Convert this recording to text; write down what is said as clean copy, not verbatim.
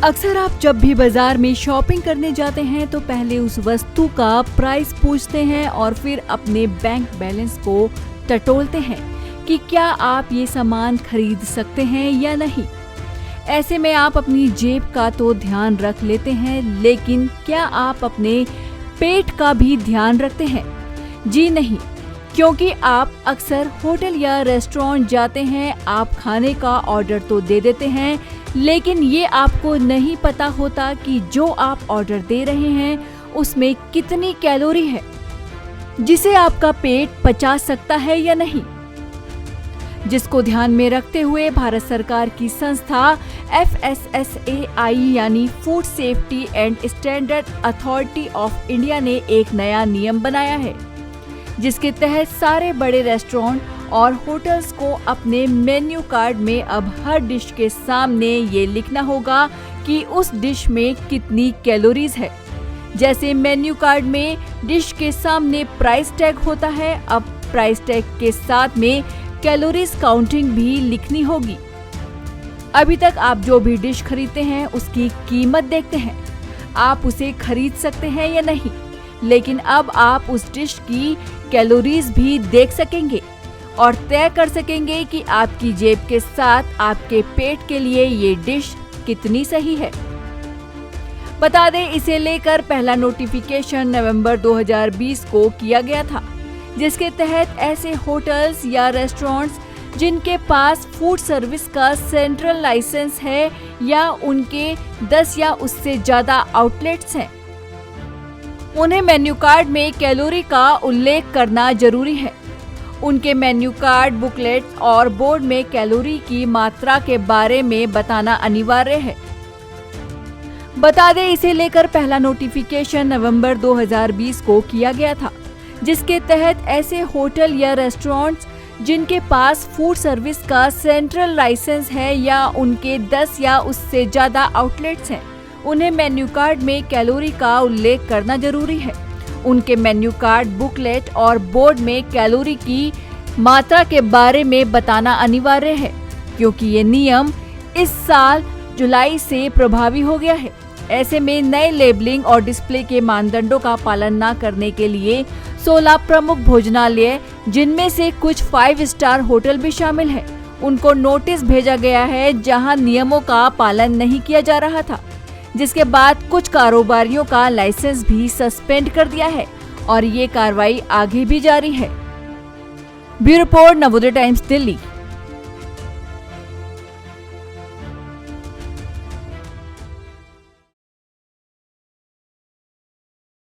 अक्सर आप जब भी बाजार में शॉपिंग करने जाते हैं तो पहले उस वस्तु का प्राइस पूछते हैं और फिर अपने बैंक बैलेंस को टटोलते हैं कि क्या आप ये सामान खरीद सकते हैं या नहीं। ऐसे में आप अपनी जेब का तो ध्यान रख लेते हैं, लेकिन क्या आप अपने पेट का भी ध्यान रखते हैं? जी नहीं, क्योंकि आप अक्सर होटल या रेस्टोरेंट जाते हैं, आप खाने का ऑर्डर तो दे देते हैं, लेकिन ये आपको नहीं पता होता कि जो आप ऑर्डर दे रहे हैं उसमें कितनी कैलोरी है जिसे आपका पेट पचा सकता है या नहीं। जिसको ध्यान में रखते हुए भारत सरकार की संस्था FSSAI यानी food safety and standard authority of India ने एक नया नियम बनाया है, जिसके तहत सारे बड़े रेस्टोरेंट और होटल्स को अपने मेन्यू कार्ड में अब हर डिश के सामने ये लिखना होगा कि उस डिश में कितनी कैलोरीज है। जैसे मेन्यू कार्ड में डिश के सामने प्राइस टैग होता है, अब प्राइस टैग के साथ में कैलोरीज काउंटिंग भी लिखनी होगी। अभी तक आप जो भी डिश खरीदते हैं उसकी कीमत देखते हैं, आप उसे खरीद सकते हैं या नहीं, लेकिन अब आप उस डिश की कैलोरीज भी देख सकेंगे और तय कर सकेंगे कि आपकी जेब के साथ आपके पेट के लिए ये डिश कितनी सही है। बता दें, इसे लेकर पहला नोटिफिकेशन नवंबर 2020 को किया गया था, जिसके तहत ऐसे होटल्स या रेस्टोरेंट्स जिनके पास फूड सर्विस का सेंट्रल लाइसेंस है या उनके 10 या उससे ज्यादा आउटलेट्स हैं, उन्हें मेन्यू कार्ड में कैलोरी का उल्लेख करना जरूरी है। उनके मेन्यू कार्ड, बुकलेट और बोर्ड में कैलोरी की मात्रा के बारे में बताना अनिवार्य है। बता दें, इसे लेकर पहला नोटिफिकेशन नवंबर 2020 को किया गया था, जिसके तहत ऐसे होटल या रेस्टोरेंट्स जिनके पास फूड सर्विस का सेंट्रल लाइसेंस है या उनके 10 या उससे ज्यादा आउटलेट्स हैं, उन्हें मेन्यू कार्ड में कैलोरी का उल्लेख करना जरूरी है। उनके मेन्यू कार्ड, बुकलेट और बोर्ड में कैलोरी की मात्रा के बारे में बताना अनिवार्य है, क्योंकि ये नियम इस साल जुलाई से प्रभावी हो गया है। ऐसे में नए लेबलिंग और डिस्प्ले के मानदंडों का पालन न करने के लिए 16 प्रमुख भोजनालय, जिनमें से कुछ 5 स्टार होटल भी शामिल है, उनको नोटिस भेजा गया है, जहां नियमों का पालन नहीं किया जा रहा था, जिसके बाद कुछ कारोबारियों का लाइसेंस भी सस्पेंड कर दिया है और ये कार्रवाई आगे भी जारी है। Bureau report, Navodaya times, Delhi.